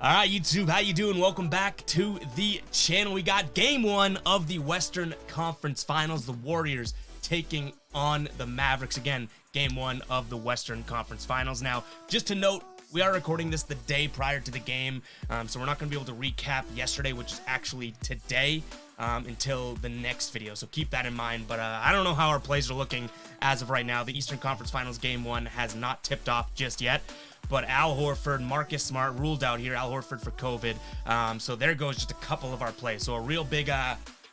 All right, YouTube, how you doing? Welcome back to the channel. We got game one of the Western Conference Finals. The Warriors taking on the Mavericks. Again, game one of the Western Conference Finals. Now, just to note, we are recording this the day prior to the game, so we're not going to be able to recap yesterday, which is actually today, until the next video. So keep that in mind. But I don't know how our plays are looking as of right now. The Eastern Conference Finals game one has not tipped off just yet. But Al Horford, Marcus Smart ruled out here. Al Horford for COVID. So there goes just a couple of our plays. So a real big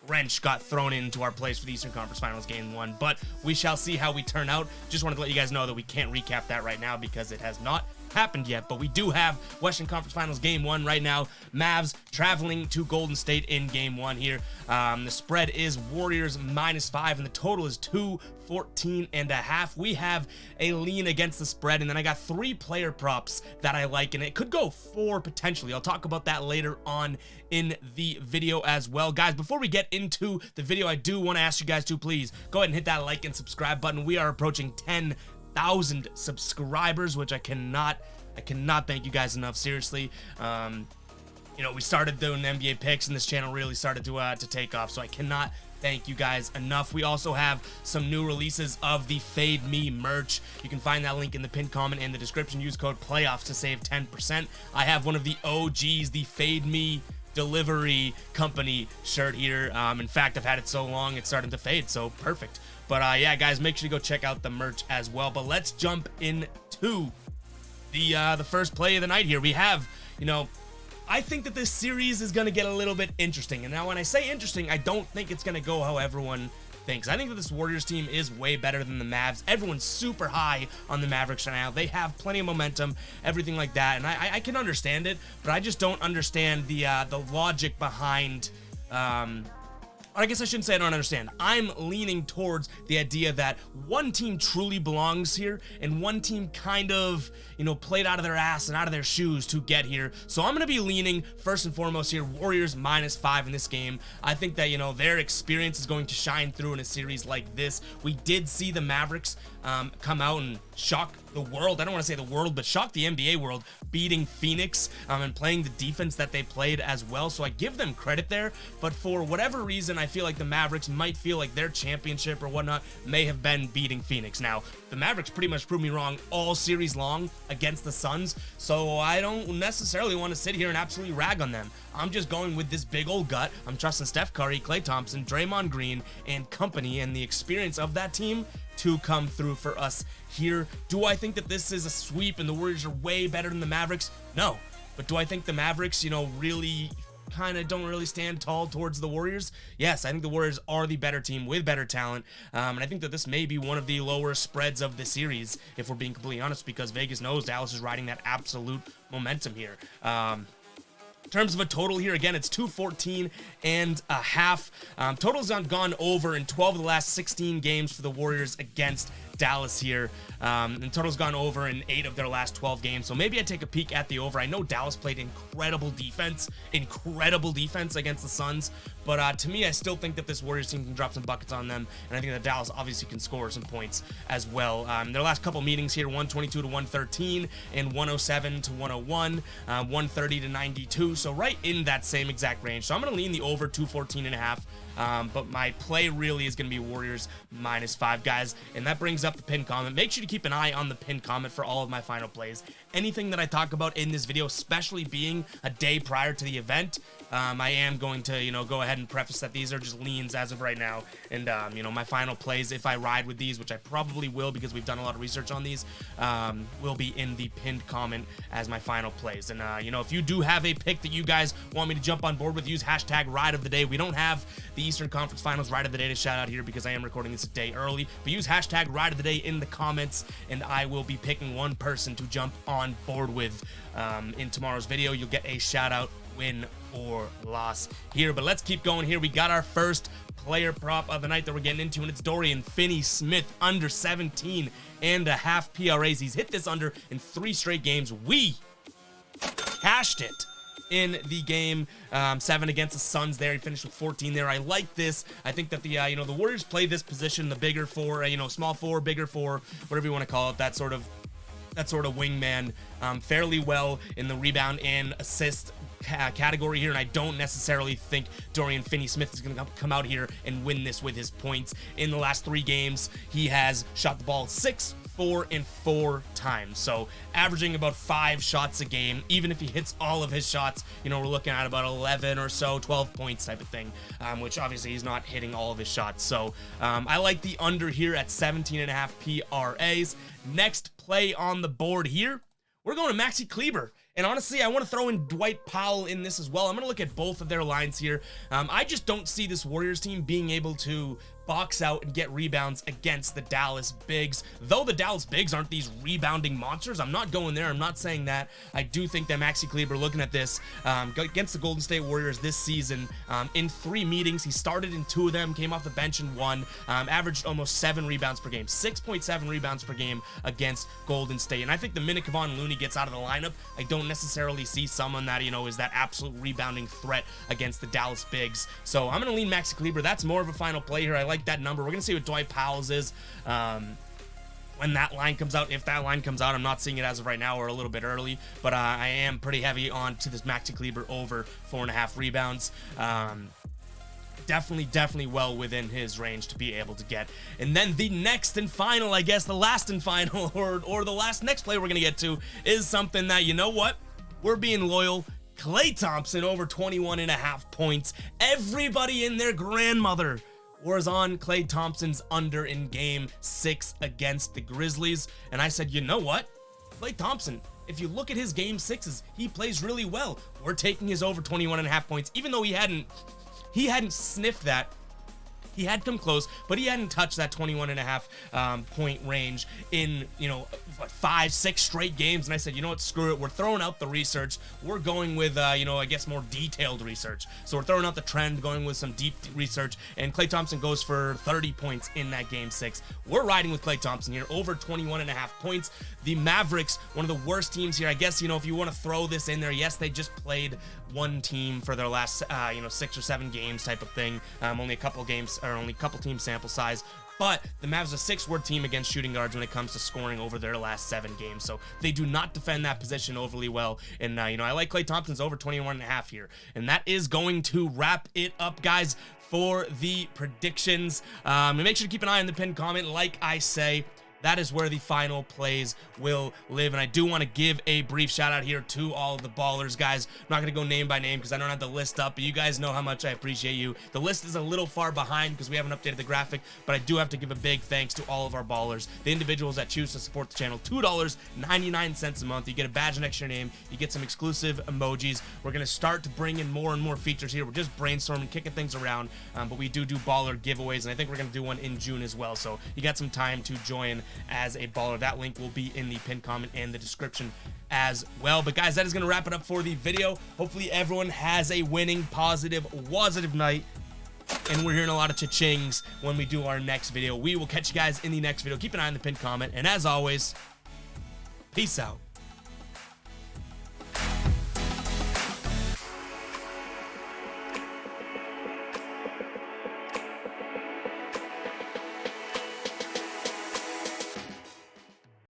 wrench got thrown into our plays for the Eastern Conference Finals game one. But we shall see how we turn out. Just wanted to let you guys know that we can't recap that right now because it has not happened yet. But we do have Western Conference Finals game one right now. Mavs traveling to Golden State in game one here. The spread is Warriors -5 and the total is 214.5. We have a lean against the spread, and then I got 3 player props that I like, and it could go 4 potentially. I'll talk about that later on in the video as well. Guys, before we get into the video, I do want to ask you guys to please go ahead and hit that like and subscribe button. We are approaching 10,000 subscribers, which I cannot thank you guys enough. Seriously, you know, we started doing NBA picks, and this channel really started to take off. So I cannot thank you guys enough. We also have some new releases of the Fade Me merch. You can find that link in the pinned comment and the description. Use code PLAYOFFS to save 10%. I have one of the OGs, the Fade Me Delivery Company shirt here. In fact, I've had it so long it's starting to fade, so perfect. But yeah, guys, make sure you go check out the merch as well. But let's jump into the first play of the night here. We have, you know, I think that this series is going to get a little bit interesting. And now when I say interesting, I don't think it's going to go how everyone thinks. I think that this Warriors team is way better than the Mavs. Everyone's super high on the Mavericks right now. They have plenty of momentum, everything like that. And I can understand it, but I just don't understand the logic behind I guess I shouldn't say I don't understand. I'm leaning towards the idea that one team truly belongs here and one team kind of, you know, played out of their ass and out of their shoes to get here. So I'm going to be leaning first and foremost here, Warriors -5 in this game. I think that, you know, their experience is going to shine through in a series like this. We did see the Mavericks come out and shock the world. I don't want to say the world, but shock the NBA world, beating Phoenix and playing the defense that they played as well. So I give them credit there. But for whatever reason, I feel like the Mavericks might feel like their championship or whatnot may have been beating Phoenix. Now, the Mavericks pretty much proved me wrong all series long against the Suns. So I don't necessarily want to sit here and absolutely rag on them. I'm just going with this big old gut. I'm trusting Steph Curry, Klay Thompson, Draymond Green, and company, and the experience of that team to come through for us here. Do I think that this is a sweep and the Warriors are way better than the Mavericks? No. But do I think the Mavericks, you know, really kind of don't really stand tall towards the Warriors? Yes, I think the Warriors are the better team with better talent, and I think that this may be one of the lower spreads of the series, if we're being completely honest, because Vegas knows Dallas is riding that absolute momentum here. In terms of a total here, again, it's 214.5. Total's gone over in 12 of the last 16 games for the Warriors against Dallas here. And total's gone over in 8 of their last 12 games. So maybe I take a peek at the over. I know Dallas played incredible defense against the Suns. But to me, I still think that this Warriors team can drop some buckets on them. And I think that Dallas obviously can score some points as well. Their last couple meetings here, 122 to 113 and 107 to 101, 130 to 92. So right in that same exact range. So I'm going to lean the over 214.5. But my play really is going to be Warriors -5, guys. And that brings up the pinned comment. Make sure to keep an eye on the pinned comment for all of my final plays. Anything that I talk about in this video, especially being a day prior to the event, I am going to, you know, go ahead and preface that these are just leans as of right now. And, you know, my final plays, if I ride with these, which I probably will because we've done a lot of research on these, will be in the pinned comment as my final plays. And, you know, if you do have a pick that you guys want me to jump on board with, use hashtag ride of the day. We don't have the Eastern Conference Finals ride of the day to shout out here because I am recording this a day early. But use hashtag ride of the day in the comments, and I will be picking one person to jump on board with in tomorrow's video. You'll get a shout out, win or loss here. But let's keep going here. We got our first player prop of the night that we're getting into, and it's Dorian Finney-Smith under 17.5 PRAs. He's hit this under in 3 straight games. We cashed it in the game 7 against the Suns there. He finished with 14 there. I like this. I think that the you know, the Warriors play this position, the bigger 4, you know, small 4, bigger 4, whatever you want to call it, that sort of that sort of wingman fairly well in the rebound and assist category here, and I don't necessarily think Dorian Finney-Smith is going to come out here and win this with his points. In the last 3 games, he has shot the ball 6, 4, and 4 times, so averaging about 5 shots a game. Even if he hits all of his shots, you know, we're looking at about 11 or so, 12 points type of thing, which obviously he's not hitting all of his shots. So I like the under here at 17.5 PRAs. Next play on the board here, we're going to Maxi Kleber. And honestly, I want to throw in Dwight Powell in this as well. I'm going to look at both of their lines here. I just don't see this Warriors team being able to box out and get rebounds against the Dallas Bigs. Though the Dallas Bigs aren't these rebounding monsters, I'm not going there. I'm not saying that. I do think that Maxi Kleber, looking at this, against the Golden State Warriors this season, in 3 meetings, he started in 2 of them, came off the bench in 1, averaged almost 7 rebounds per game, 6.7 rebounds per game against Golden State. And I think the minute Kevon Looney gets out of the lineup, I don't necessarily see someone that, you know, is that absolute rebounding threat against the Dallas Bigs. So I'm going to lean Maxi Kleber. That's more of a final play here. I like that number. We're going to see what Dwight Powell's is when that line comes out. If that line comes out, I'm not seeing it as of right now or a little bit early, but I am pretty heavy on to this Maxi Kleber over 4.5 rebounds. Definitely well within his range to be able to get. And then the next and final, I guess the last and final, or the last next play we're going to get to is something that, you know what, we're being loyal. Klay Thompson over 21.5 points. Everybody and their grandmother was on Klay Thompson's under in game 6 against the Grizzlies, and I said, you know what, Klay Thompson, if you look at his game 6s, he plays really well. We're taking his over 21.5 points, even though he hadn't sniffed that. He had come close, but he hadn't touched that 21.5 point range in, you know, what, 5, 6 straight games. And I said, you know what, screw it. We're throwing out the research. We're going with, you know, I guess more detailed research. So we're throwing out the trend, going with some deep research. And Klay Thompson goes for 30 points in that game 6. We're riding with Klay Thompson here, over 21.5 points. The Mavericks, one of the worst teams here. I guess, you know, if you want to throw this in there, yes, they just played one team for their last, you know, 6 or 7 games type of thing. Only a couple games, or only a couple team sample size. But the Mavs are a 6th team against shooting guards when it comes to scoring over their last 7 games. So they do not defend that position overly well. And, you know, I like Klay Thompson's over 21.5 here. And that is going to wrap it up, guys, for the predictions. And make sure to keep an eye on the pinned comment. Like I say, that is where the final plays will live. And I do want to give a brief shout out here to all of the ballers, guys. I'm not going to go name by name because I don't have the list up, but you guys know how much I appreciate you. The list is a little far behind because we haven't updated the graphic, but I do have to give a big thanks to all of our ballers, the individuals that choose to support the channel. $2.99 a month. You get a badge next to your name. You get some exclusive emojis. We're going to start to bring in more and more features here. We're just brainstorming, kicking things around, but we do baller giveaways, and I think we're going to do one in June as well. So you got some time to join as a baller. That link will be in the pinned comment and the description as well. But guys, that is going to wrap it up for the video. Hopefully everyone has a winning, positive night, and we're hearing a lot of cha-chings when we do our next video. We will catch you guys in the next video. Keep an eye on the pinned comment, and as always, peace out.